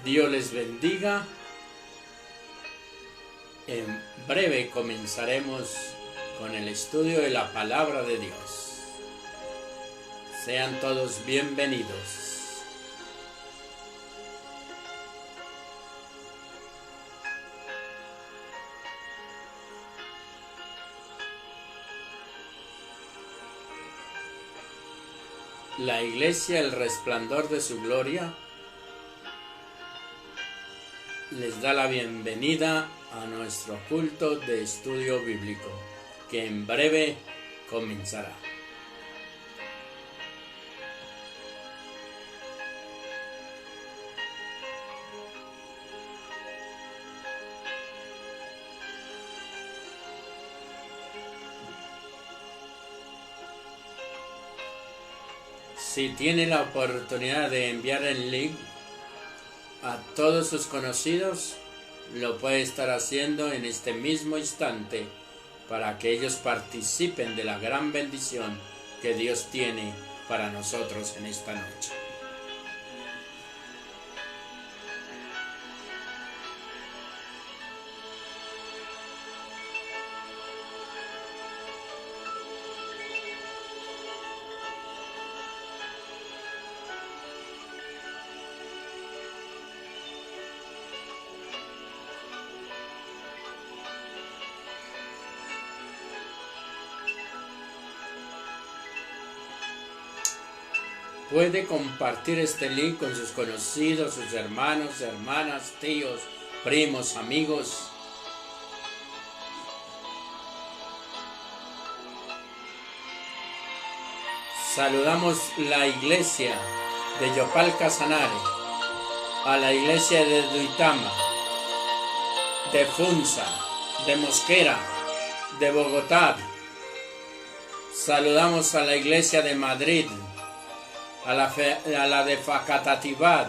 Dios les bendiga. En breve comenzaremos con el estudio de la palabra de Dios. Sean todos bienvenidos. La Iglesia El Resplandor de su Gloria les da la bienvenida a nuestro culto de estudio bíblico, que en breve comenzará. Si tiene la oportunidad de enviar el link a todos sus conocidos, lo puede estar haciendo en este mismo instante para que ellos participen de la gran bendición que Dios tiene para nosotros en esta noche. Puede compartir este link con sus conocidos, sus hermanos, hermanas, tíos, primos, amigos. Saludamos la iglesia de Yopal Casanare, a la iglesia de Duitama, de Funza, de Mosquera, de Bogotá. Saludamos a la iglesia de Madrid, a la de Facatativá.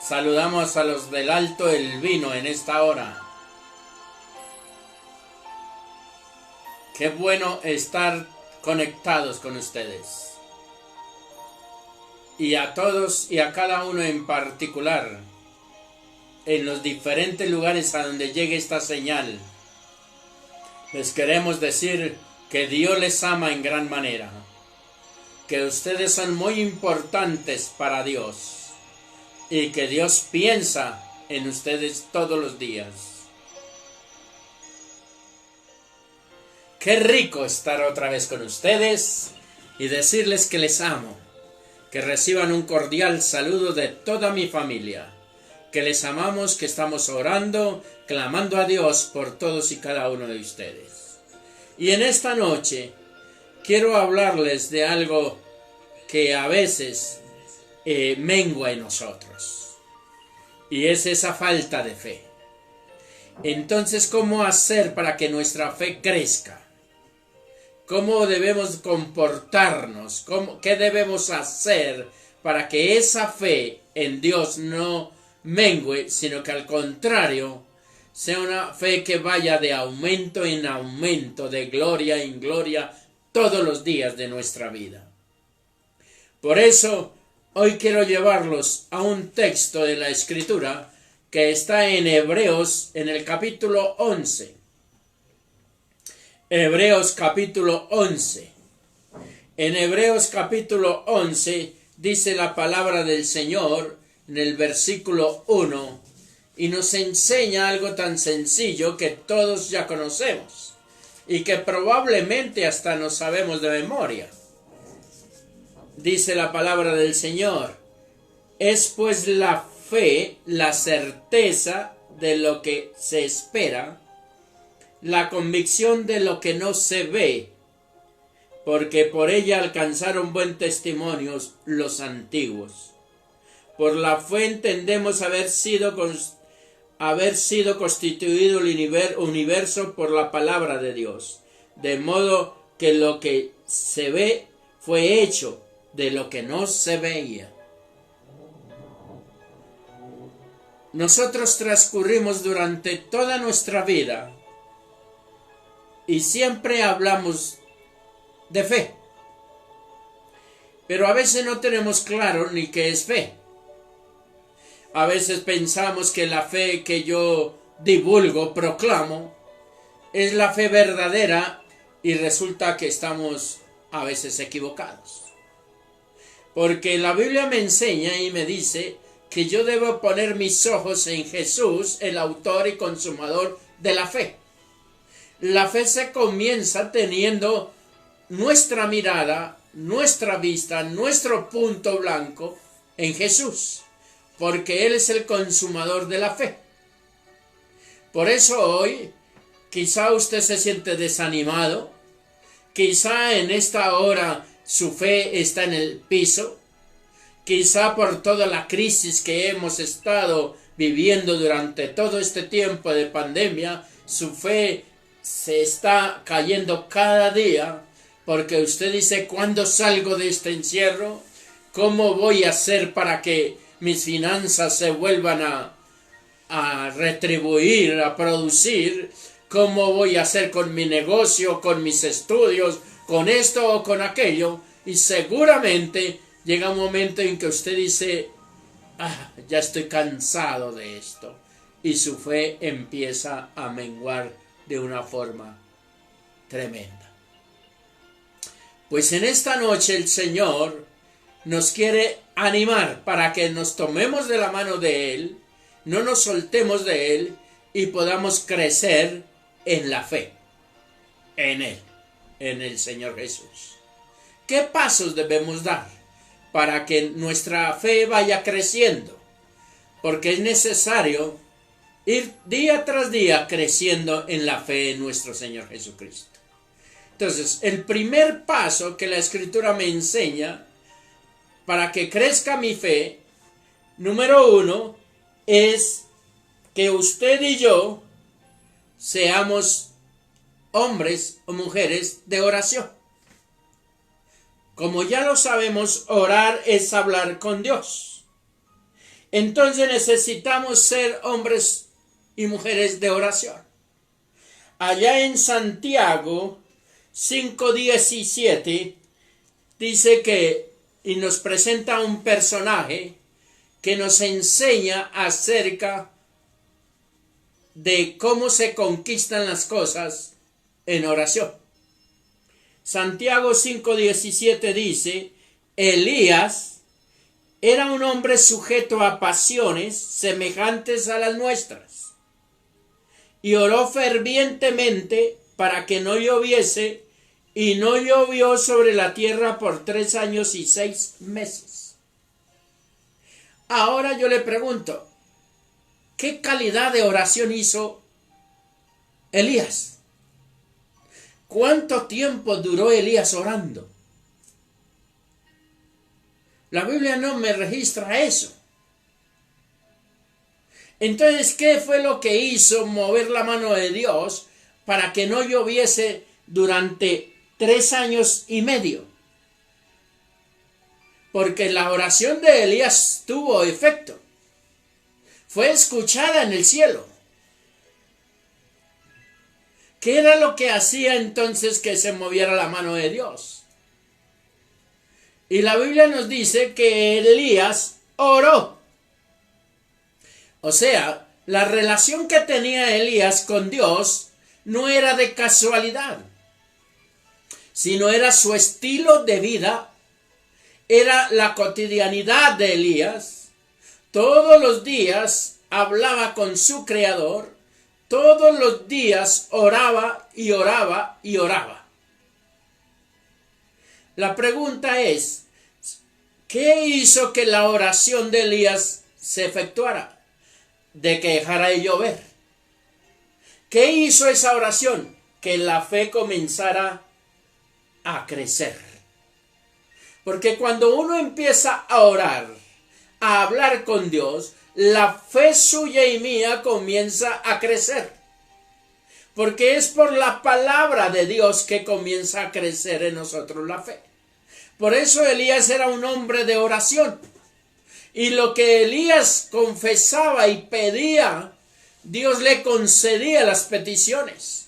Saludamos a los del Alto El Vino en esta hora. Qué bueno estar conectados con ustedes. Y a todos y a cada uno en particular, en los diferentes lugares a donde llegue esta señal, les queremos decir que Dios les ama en gran manera, que ustedes son muy importantes para Dios y que Dios piensa en ustedes todos los días. Qué rico estar otra vez con ustedes y decirles que les amo, que reciban un cordial saludo de toda mi familia, que les amamos, que estamos orando, clamando a Dios por todos y cada uno de ustedes. Y en esta noche quiero hablarles de algo que a veces mengua en nosotros, y es esa falta de fe. Entonces, ¿cómo hacer para que nuestra fe crezca? ¿Cómo debemos comportarnos? ¿Qué debemos hacer para que esa fe en Dios no mengue, sino que al contrario sea una fe que vaya de aumento en aumento, de gloria en gloria, todos los días de nuestra vida? Por eso, hoy quiero llevarlos a un texto de la Escritura que está en Hebreos, en el capítulo 11. Hebreos capítulo 11. En Hebreos capítulo 11 dice la palabra del Señor en el versículo 1 y nos enseña algo tan sencillo que todos ya conocemos y que probablemente hasta no sabemos de memoria. Dice la palabra del Señor: es pues la fe la certeza de lo que se espera, la convicción de lo que no se ve, porque por ella alcanzaron buen testimonio los antiguos. Por la fe entendemos haber sido constituido el universo por la palabra de Dios, de modo que lo que se ve fue hecho de lo que no se veía. Nosotros transcurrimos durante toda nuestra vida y siempre hablamos de fe, pero a veces no tenemos claro ni qué es fe. A veces pensamos que la fe que yo divulgo, proclamo, es la fe verdadera y resulta que estamos a veces equivocados. Porque la Biblia me enseña y me dice que yo debo poner mis ojos en Jesús, el autor y consumador de la fe. La fe se comienza teniendo nuestra mirada, nuestra vista, nuestro punto blanco en Jesús, porque Él es el consumador de la fe. Por eso hoy, quizá usted se siente desanimado, quizá en esta hora su fe está en el piso, quizá por toda la crisis que hemos estado viviendo durante todo este tiempo de pandemia, su fe se está cayendo cada día, porque usted dice, ¿cuándo salgo de este encierro? ¿Cómo voy a hacer para que mis finanzas se vuelvan a retribuir, a producir? ¿Cómo voy a hacer con mi negocio, con mis estudios, con esto o con aquello? Y seguramente llega un momento en que usted dice, ya estoy cansado de esto. Y su fe empieza a menguar de una forma tremenda. Pues en esta noche el Señor nos quiere animar para que nos tomemos de la mano de Él, no nos soltemos de Él y podamos crecer en la fe, en Él, en el Señor Jesús. ¿Qué pasos debemos dar para que nuestra fe vaya creciendo? Porque es necesario ir día tras día creciendo en la fe en nuestro Señor Jesucristo. Entonces, el primer paso que la Escritura me enseña para que crezca mi fe, número 1, es que usted y yo seamos hombres o mujeres de oración. Como ya lo sabemos, orar es hablar con Dios. Entonces necesitamos ser hombres y mujeres de oración. Allá en Santiago 5:17 dice que, y nos presenta un personaje que nos enseña acerca de cómo se conquistan las cosas en oración. Santiago 5:17 dice, Elías era un hombre sujeto a pasiones semejantes a las nuestras, y oró fervientemente para que no lloviese, y no llovió sobre la tierra por 3 años y 6 meses. Ahora yo le pregunto, ¿qué calidad de oración hizo Elías? ¿Cuánto tiempo duró Elías orando? La Biblia no me registra eso. Entonces, ¿qué fue lo que hizo mover la mano de Dios para que no lloviese durante 3 años y medio? Porque la oración de Elías tuvo efecto. Fue escuchada en el cielo. ¿Qué era lo que hacía entonces que se moviera la mano de Dios? Y la Biblia nos dice que Elías oró. O sea, la relación que tenía Elías con Dios no era de casualidad, sino era su estilo de vida, era la cotidianidad de Elías. Todos los días hablaba con su Creador, todos los días oraba y oraba y oraba. La pregunta es, ¿qué hizo que la oración de Elías se efectuara? De que dejara de llover. ¿Qué hizo esa oración? Que la fe comenzara a crecer. Porque cuando uno empieza a orar, a hablar con Dios, la fe suya y mía comienza a crecer. Porque es por la palabra de Dios que comienza a crecer en nosotros la fe. Por eso Elías era un hombre de oración. Y lo que Elías confesaba y pedía, Dios le concedía las peticiones.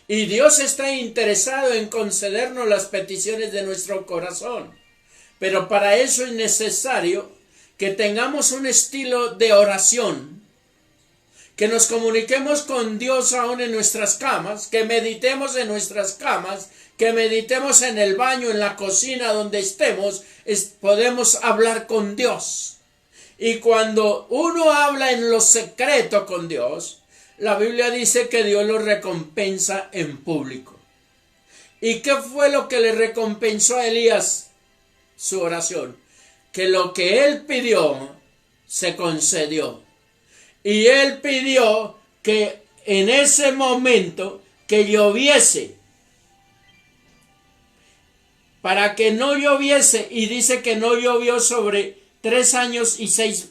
Y Dios está interesado en concedernos las peticiones de nuestro corazón. Pero para eso es necesario que tengamos un estilo de oración, que nos comuniquemos con Dios aún en nuestras camas, que meditemos en nuestras camas, que meditemos en el baño, en la cocina, donde estemos, podemos hablar con Dios. Y cuando uno habla en lo secreto con Dios, la Biblia dice que Dios lo recompensa en público. ¿Y qué fue lo que le recompensó a Elías? Su oración. Que lo que él pidió se concedió. Y él pidió que en ese momento que lloviese. Para que no lloviese. Y dice que no llovió sobre 3 años y 6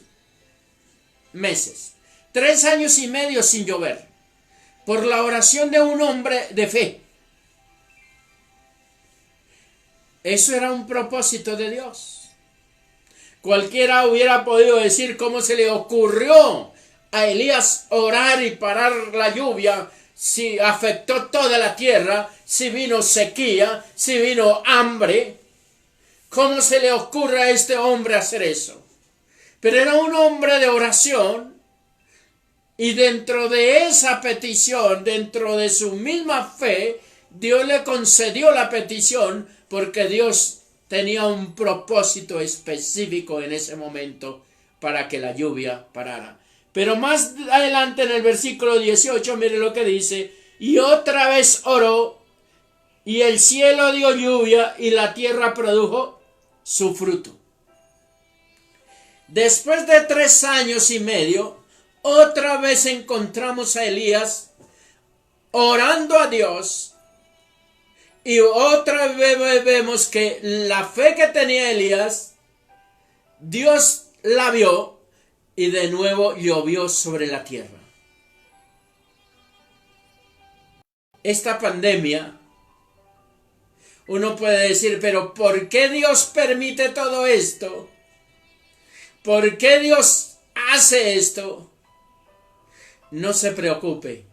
meses. 3 años y medio sin llover. Por la oración de un hombre de fe. Eso era un propósito de Dios. Cualquiera hubiera podido decir cómo se le ocurrió a Elías orar y parar la lluvia, si afectó toda la tierra, si vino sequía, si vino hambre. ¿Cómo se le ocurre a este hombre hacer eso? Pero era un hombre de oración, y dentro de esa petición, dentro de su misma fe, Dios le concedió la petición, porque Dios tenía un propósito específico en ese momento para que la lluvia parara. Pero más adelante en el versículo 18, mire lo que dice: y otra vez oró, y el cielo dio lluvia, y la tierra produjo su fruto. Después de 3 años y medio, otra vez encontramos a Elías orando a Dios. Y otra vez vemos que la fe que tenía Elías, Dios la vio y de nuevo llovió sobre la tierra. Esta pandemia, uno puede decir, pero ¿por qué Dios permite todo esto? ¿Por qué Dios hace esto? No se preocupe.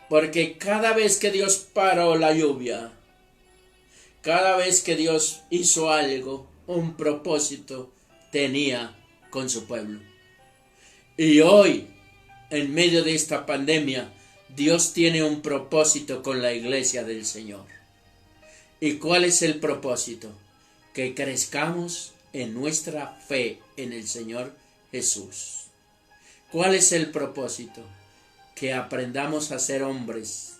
Porque cada vez que Dios paró la lluvia, cada vez que Dios hizo algo, un propósito tenía con su pueblo. Y hoy, en medio de esta pandemia, Dios tiene un propósito con la iglesia del Señor. ¿Y cuál es el propósito? Que crezcamos en nuestra fe en el Señor Jesús. ¿Cuál es el propósito? Que aprendamos a ser hombres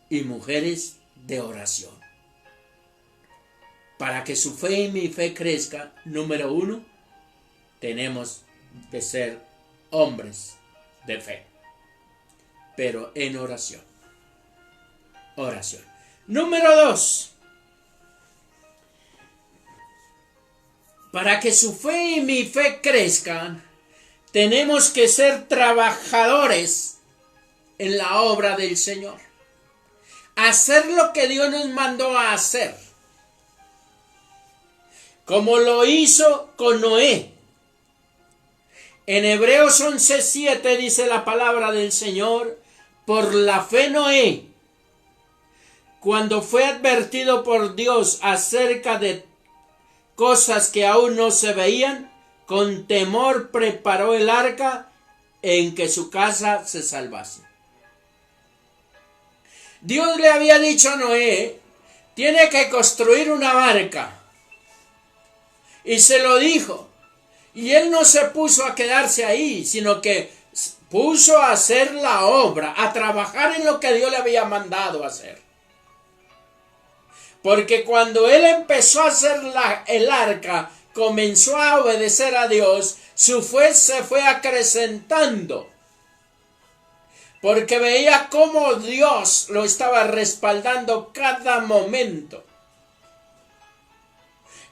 y mujeres de oración. Para que su fe y mi fe crezca, número 1, tenemos que ser hombres de fe, pero en oración. Oración. Número 2, para que su fe y mi fe crezcan, tenemos que ser trabajadores en la obra del Señor. Hacer lo que Dios nos mandó a hacer. Como lo hizo con Noé. En Hebreos 11:7 dice la palabra del Señor: por la fe Noé, cuando fue advertido por Dios acerca de cosas que aún no se veían, con temor preparó el arca en que su casa se salvase. Dios le había dicho a Noé: tiene que construir una barca. Y se lo dijo. Y él no se puso a quedarse ahí, sino que puso a hacer la obra, a trabajar en lo que Dios le había mandado hacer. Porque cuando él empezó a hacer el arca, comenzó a obedecer a Dios, su fe se fue acrecentando. Porque veía cómo Dios lo estaba respaldando cada momento.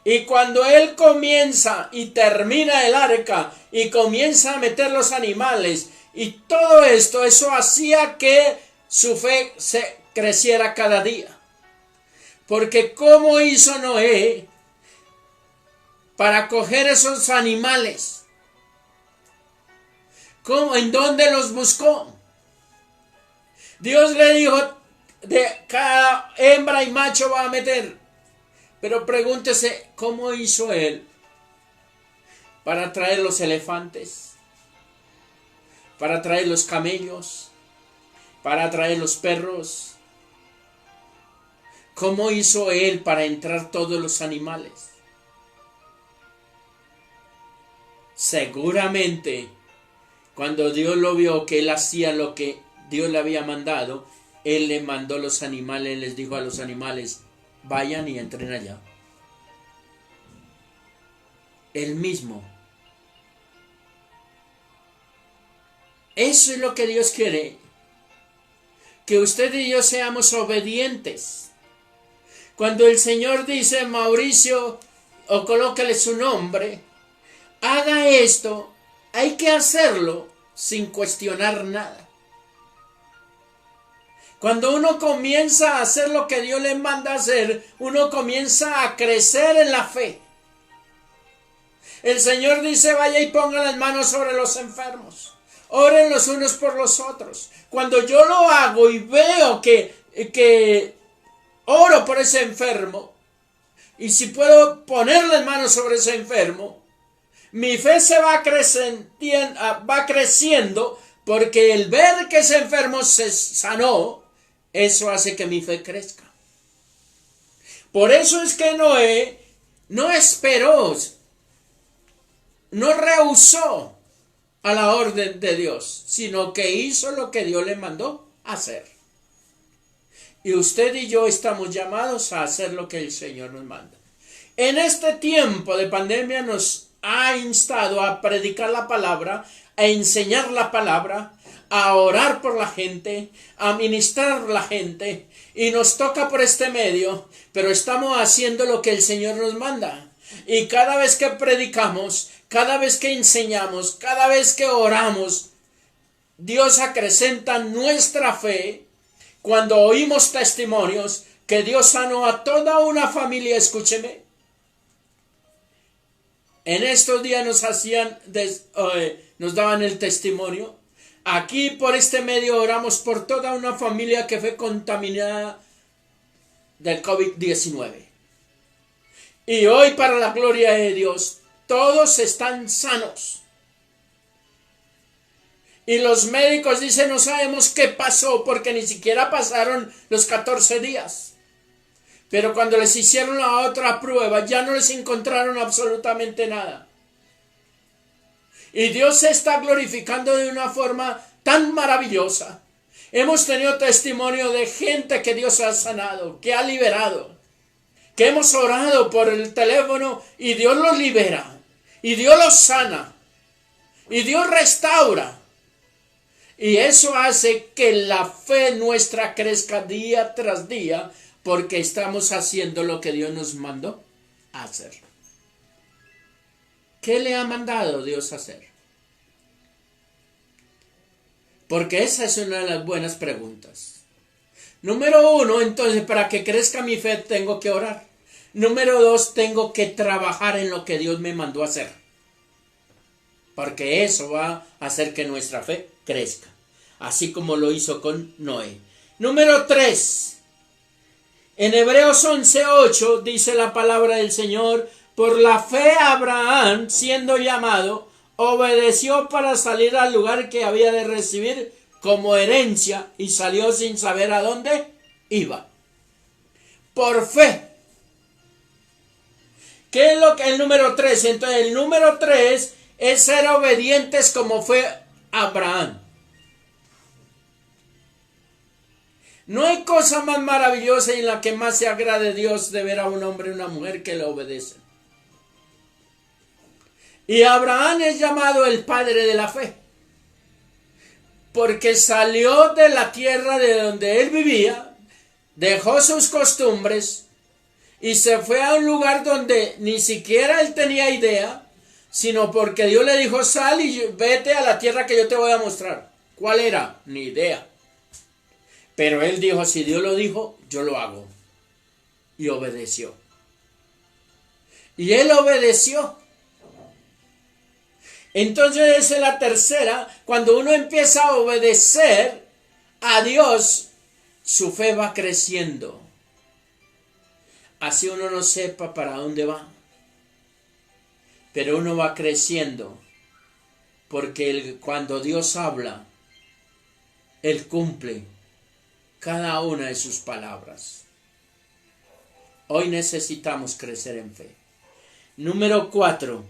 Y cuando él comienza y termina el arca y comienza a meter los animales y todo esto, eso hacía que su fe se creciera cada día. Porque ¿cómo hizo Noé para coger esos animales? ¿Cómo? ¿En dónde los buscó? Dios le dijo: de cada hembra y macho va a meter. Pero pregúntese, ¿cómo hizo él? para traer los elefantes, para traer los camellos, para traer los perros. ¿Cómo hizo Él para entrar todos los animales? Seguramente, cuando Dios lo vio que Él hacía lo que Dios le había mandado, Él le mandó los animales, les dijo a los animales, vayan y entren allá. Él mismo. Eso es lo que Dios quiere. Que usted y yo seamos obedientes. Cuando el Señor dice, Mauricio, o colóquele su nombre, haga esto, hay que hacerlo sin cuestionar nada. Cuando uno comienza a hacer lo que Dios le manda hacer, uno comienza a crecer en la fe. El Señor dice, vaya y ponga las manos sobre los enfermos. Oren los unos por los otros. Cuando yo lo hago y veo que oro por ese enfermo, y si puedo poner las manos sobre ese enfermo, mi fe se va creciendo, porque el ver que ese enfermo se sanó, eso hace que mi fe crezca. Por eso es que Noé no esperó, no rehusó a la orden de Dios, sino que hizo lo que Dios le mandó hacer. Y usted y yo estamos llamados a hacer lo que el Señor nos manda. En este tiempo de pandemia nos ha instado a predicar la palabra, a enseñar la palabra, a orar por la gente, a ministrar la gente, y nos toca por este medio, pero estamos haciendo lo que el Señor nos manda. Y cada vez que predicamos, cada vez que enseñamos, cada vez que oramos, Dios acrecenta nuestra fe. Cuando oímos testimonios que Dios sanó a toda una familia, escúcheme. En estos días nos daban el testimonio. Aquí por este medio oramos por toda una familia que fue contaminada del COVID-19. Y hoy, para la gloria de Dios, todos están sanos. Y los médicos dicen, no sabemos qué pasó, porque ni siquiera pasaron los 14 días. Pero cuando les hicieron la otra prueba, ya no les encontraron absolutamente nada. Y Dios se está glorificando de una forma tan maravillosa. Hemos tenido testimonio de gente que Dios ha sanado, que ha liberado, que hemos orado por el teléfono y Dios los libera, y Dios los sana, y Dios restaura. Y eso hace que la fe nuestra crezca día tras día, porque estamos haciendo lo que Dios nos mandó a hacer. ¿Qué le ha mandado Dios a hacer? Porque esa es una de las buenas preguntas. Número 1, entonces, para que crezca mi fe tengo que orar. Número 2, tengo que trabajar en lo que Dios me mandó a hacer. Porque eso va a hacer que nuestra fe crezca. Así como lo hizo con Noé. Número 3. En Hebreos 11:8 dice la palabra del Señor: por la fe Abraham, siendo llamado, obedeció para salir al lugar que había de recibir como herencia, y salió sin saber a dónde iba. Por fe. ¿Qué es lo que el número 3? Entonces el número 3 es ser obedientes como fue Abraham. No hay cosa más maravillosa y en la que más se agrade Dios de ver a un hombre y una mujer que le obedecen. Y Abraham es llamado el padre de la fe, porque salió de la tierra de donde él vivía, dejó sus costumbres y se fue a un lugar donde ni siquiera él tenía idea, sino porque Dios le dijo: sal y vete a la tierra que yo te voy a mostrar. ¿Cuál era? Ni idea. Pero él dijo: si Dios lo dijo, yo lo hago. Y obedeció. Y él obedeció. Entonces esa es la tercera. Cuando uno empieza a obedecer a Dios, su fe va creciendo. Así uno no sepa para dónde va. pero uno va creciendo, porque cuando Dios habla, Él cumple cada una de sus palabras. Hoy necesitamos crecer en fe. Número 4.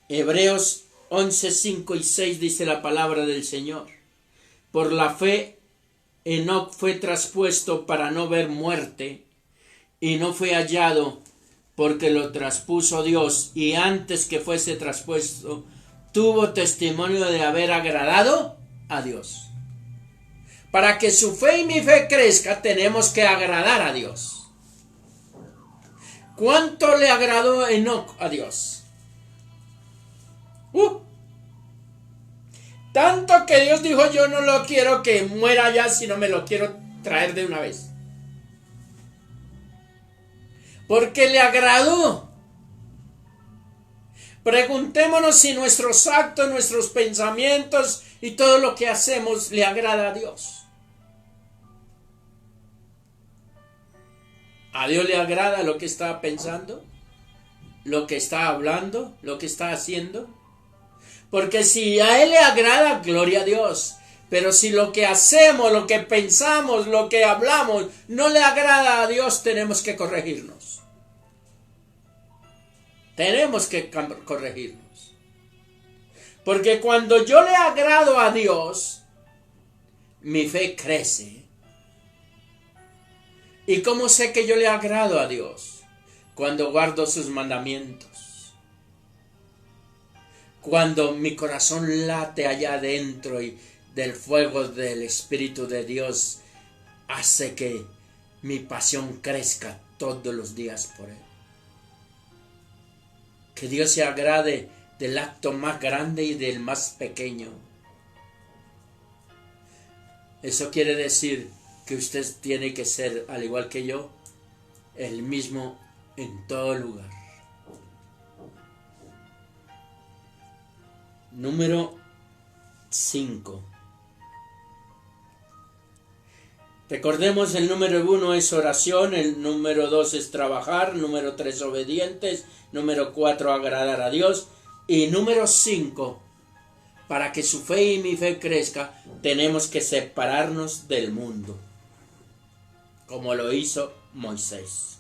Hebreos 11, 5 y 6 dice la palabra del Señor. Por la fe, Enoc fue traspuesto para no ver muerte, y no fue hallado porque lo traspuso Dios, y antes que fuese traspuesto, tuvo testimonio de haber agradado a Dios. Para que su fe y mi fe crezca, tenemos que agradar a Dios. ¿Cuánto le agradó Enoc a Dios? Tanto que Dios dijo, yo no lo quiero que muera ya, sino me lo quiero traer de una vez. Porque le agradó. Preguntémonos si nuestros actos, nuestros pensamientos y todo lo que hacemos le agrada a Dios. ¿A Dios le agrada lo que está pensando? ¿Lo que está hablando? ¿Lo que está haciendo? Porque si a Él le agrada, gloria a Dios. Pero si lo que hacemos, lo que pensamos, lo que hablamos, no le agrada a Dios, tenemos que corregirnos. Tenemos que corregirnos. Porque cuando yo le agrado a Dios, mi fe crece. ¿Y cómo sé que yo le agrado a Dios? Cuando guardo sus mandamientos. Cuando mi corazón late allá adentro y del fuego del Espíritu de Dios hace que mi pasión crezca todos los días por Él. Que Dios se agrade del acto más grande y del más pequeño. Eso quiere decir que usted tiene que ser, al igual que yo, el mismo en todo lugar. Número 5. Recordemos, el número 1 es oración, el número 2 es trabajar, número 3 obedientes, número 4 agradar a Dios, y número 5, para que su fe y mi fe crezca, tenemos que separarnos del mundo, como lo hizo Moisés.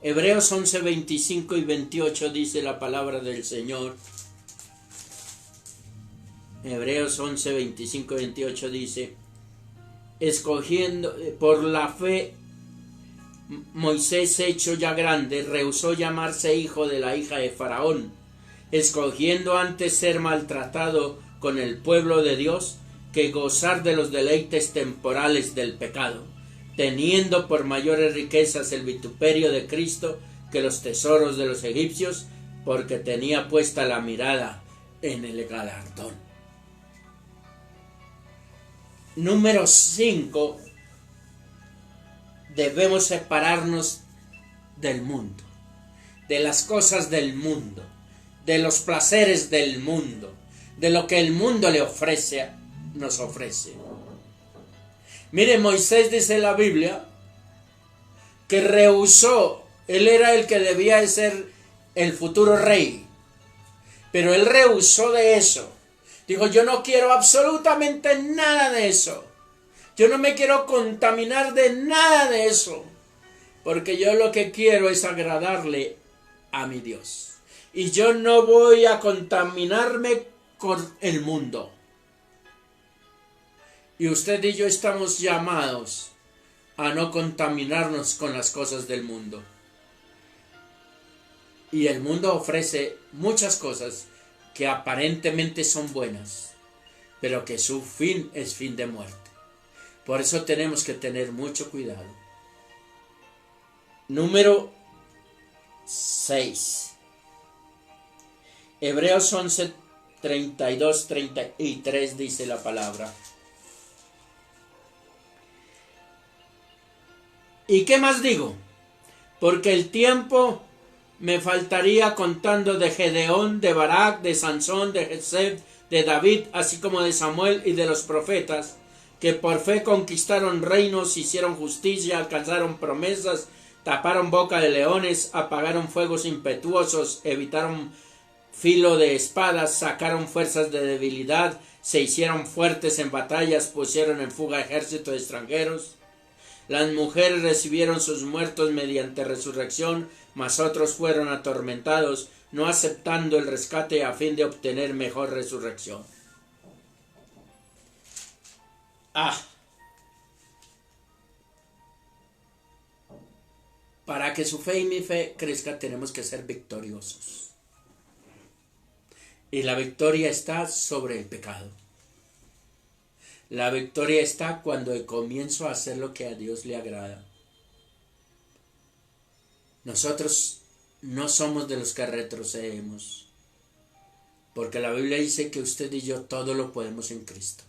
Hebreos 11, 25 y 28 dice la palabra del Señor. Hebreos 11, 25 y 28 dice: escogiendo por la fe, Moisés, hecho ya grande, rehusó llamarse hijo de la hija de Faraón, escogiendo antes ser maltratado con el pueblo de Dios que gozar de los deleites temporales del pecado, teniendo por mayores riquezas el vituperio de Cristo que los tesoros de los egipcios, porque tenía puesta la mirada en el galardón. Número 5. Debemos separarnos del mundo, de las cosas del mundo, de los placeres del mundo, de lo que el mundo nos ofrece. Mire, Moisés dice en la Biblia que rehusó, él era el que debía de ser el futuro rey, pero él rehusó de eso. Dijo, yo no quiero absolutamente nada de eso. Yo no me quiero contaminar de nada de eso. Porque yo lo que quiero es agradarle a mi Dios. Y yo no voy a contaminarme con el mundo. Y usted y yo estamos llamados a no contaminarnos con las cosas del mundo. Y el mundo ofrece muchas cosas que aparentemente son buenas, pero que su fin es fin de muerte. Por eso tenemos que tener mucho cuidado. Número 6. Hebreos 11, 32, 33 dice la palabra. ¿Y qué más digo? Porque el tiempo me faltaría contando de Gedeón, de Barak, de Sansón, de Jefté, de David, así como de Samuel y de los profetas, que por fe conquistaron reinos, hicieron justicia, alcanzaron promesas, taparon boca de leones, apagaron fuegos impetuosos, evitaron filo de espadas, sacaron fuerzas de debilidad, se hicieron fuertes en batallas, pusieron en fuga ejércitos extranjeros. Las mujeres recibieron sus muertos mediante resurrección, mas otros fueron atormentados, no aceptando el rescate a fin de obtener mejor resurrección. Para que su fe y mi fe crezca, tenemos que ser victoriosos. Y la victoria está sobre el pecado. La victoria está cuando comienzo a hacer lo que a Dios le agrada. Nosotros no somos de los que retrocedemos, porque la Biblia dice que usted y yo todo lo podemos en Cristo.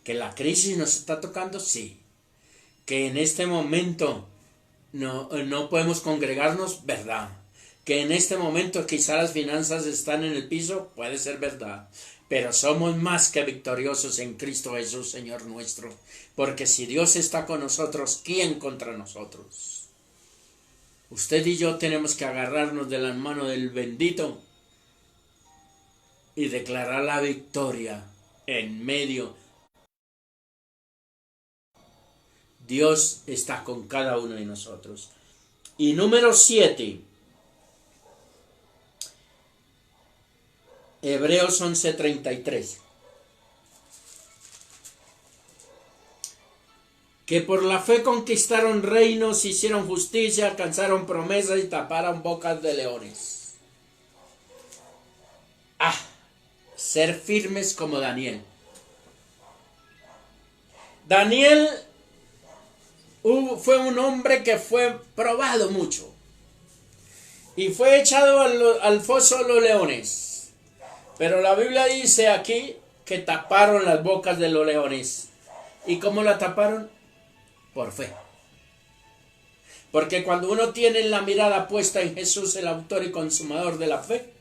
Que la crisis nos está tocando, sí. Que en este momento no podemos congregarnos, verdad. Que en este momento quizá las finanzas están en el piso, puede ser verdad. Pero somos más que victoriosos en Cristo Jesús, Señor nuestro. Porque si Dios está con nosotros, ¿quién contra nosotros? Usted y yo tenemos que agarrarnos de la mano del bendito y declarar la victoria en medio. Dios está con cada uno de nosotros. Y número 7. Hebreos 11:33. Que por la fe conquistaron reinos, hicieron justicia, alcanzaron promesas y taparon bocas de leones. Ser firmes como Daniel. Daniel fue un hombre que fue probado mucho y fue echado al foso de los leones. Pero la Biblia dice aquí que taparon las bocas de los leones. ¿Y cómo la taparon? Por fe. Porque cuando uno tiene la mirada puesta en Jesús, el autor y consumador de la fe,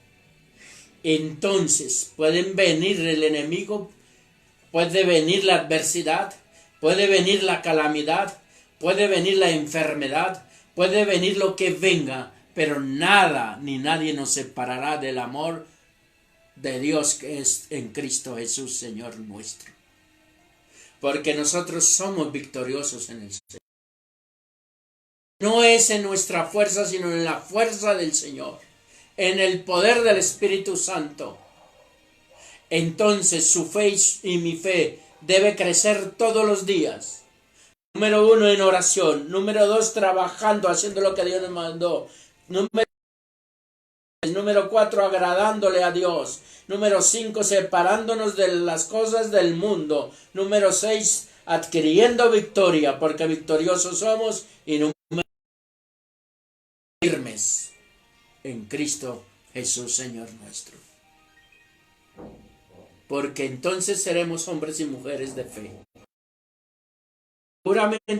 entonces pueden venir el enemigo, puede venir la adversidad, puede venir la calamidad, puede venir la enfermedad, puede venir lo que venga, pero nada ni nadie nos separará del amor de Dios que es en Cristo Jesús, Señor nuestro. Porque nosotros somos victoriosos en el Señor. No es en nuestra fuerza, sino en la fuerza del Señor, en el poder del Espíritu Santo. Entonces su fe y mi fe debe crecer todos los días. Número 1, en oración. Número 2, trabajando, haciendo lo que Dios nos mandó. Número 4, agradándole a Dios. Número 5, separándonos de las cosas del mundo. Número 6, adquiriendo victoria, porque victoriosos somos. Y número firmes en Cristo Jesús, Señor nuestro. Porque entonces seremos hombres y mujeres de fe. Seguramente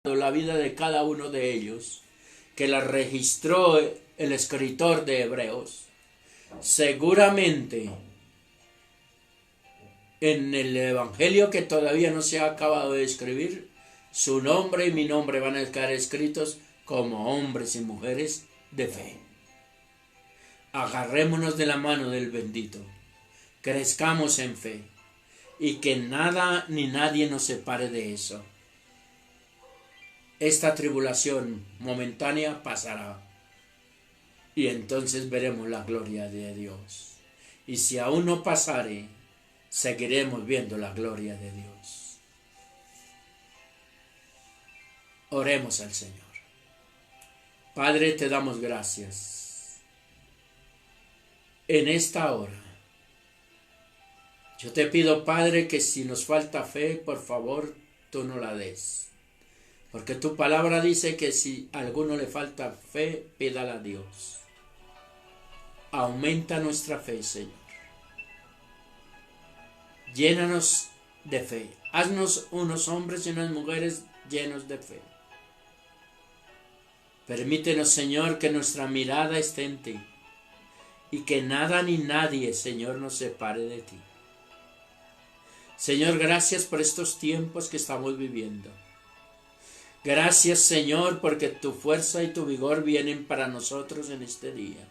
la vida de cada uno de ellos, que la registró el escritor de Hebreos, seguramente en el evangelio que todavía no se ha acabado de escribir, su nombre y mi nombre van a quedar escritos como hombres y mujeres de fe. Agarrémonos de la mano del bendito, crezcamos en fe y que nada ni nadie nos separe de eso. Esta tribulación momentánea pasará y entonces veremos la gloria de Dios. Y si aún no pasare, seguiremos viendo la gloria de Dios. Oremos al Señor. Padre, te damos gracias. En esta hora, yo te pido, Padre, que si nos falta fe, por favor, tú no la des. Porque tu palabra dice que si a alguno le falta fe, pídala a Dios. Aumenta nuestra fe, Señor. Llénanos de fe. Haznos unos hombres y unas mujeres llenos de fe. Permítenos, Señor, que nuestra mirada esté en ti y que nada ni nadie, Señor, nos separe de ti. Señor, gracias por estos tiempos que estamos viviendo. Gracias, Señor, porque tu fuerza y tu vigor vienen para nosotros en este día.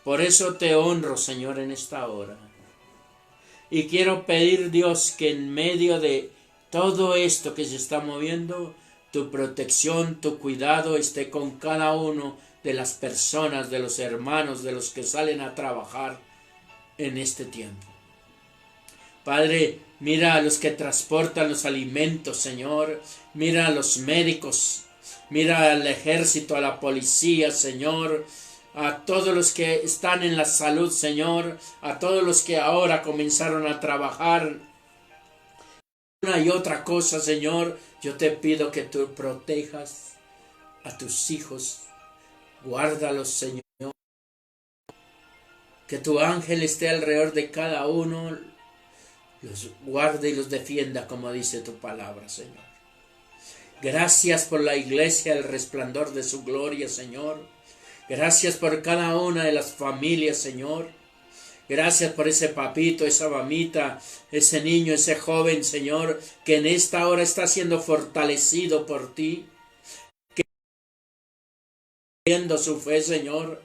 Por eso te honro, Señor, en esta hora. Y quiero pedir, Dios, que en medio de todo esto que se está moviendo, tu protección, tu cuidado esté con cada uno de las personas, de los hermanos, de los que salen a trabajar en este tiempo. Padre, mira a los que transportan los alimentos, Señor. Mira a los médicos. Mira al ejército, a la policía, Señor. A todos los que están en la salud, Señor. A todos los que ahora comenzaron a trabajar. Una y otra cosa, Señor. Yo te pido que tú protejas a tus hijos. Guárdalos, Señor. Que tu ángel esté alrededor de cada uno. Los guarde y los defienda, como dice tu palabra, Señor. Gracias por la iglesia, el resplandor de su gloria, Señor. Gracias por cada una de las familias, Señor. Gracias por ese papito, esa mamita, ese niño, ese joven, Señor, que en esta hora está siendo fortalecido por ti. Que viendo su fe, Señor.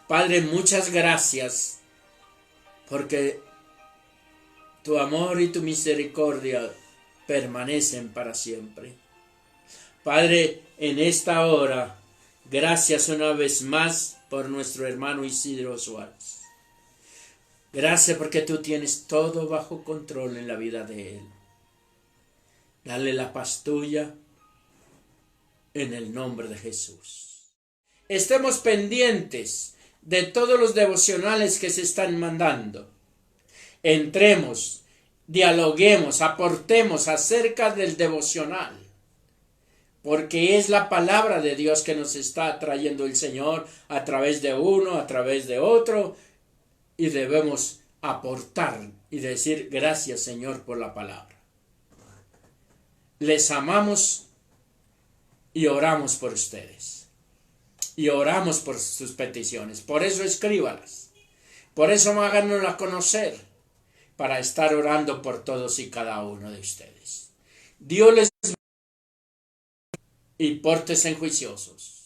Padre, muchas gracias, porque tu amor y tu misericordia permanecen para siempre. Padre, en esta hora, gracias una vez más por nuestro hermano Isidro Suárez. Gracias porque tú tienes todo bajo control en la vida de él. Dale la paz tuya en el nombre de Jesús. Estemos pendientes de todos los devocionales que se están mandando. Entremos, dialoguemos, aportemos acerca del devocional, porque es la palabra de Dios que nos está trayendo el Señor a través de uno, a través de otro, y debemos aportar y decir gracias, Señor, por la palabra. Les amamos y oramos por ustedes, y oramos por sus peticiones. Por eso escríbalas, por eso háganoslas conocer, para estar orando por todos y cada uno de ustedes. Dios les bendiga y pórtense juiciosos.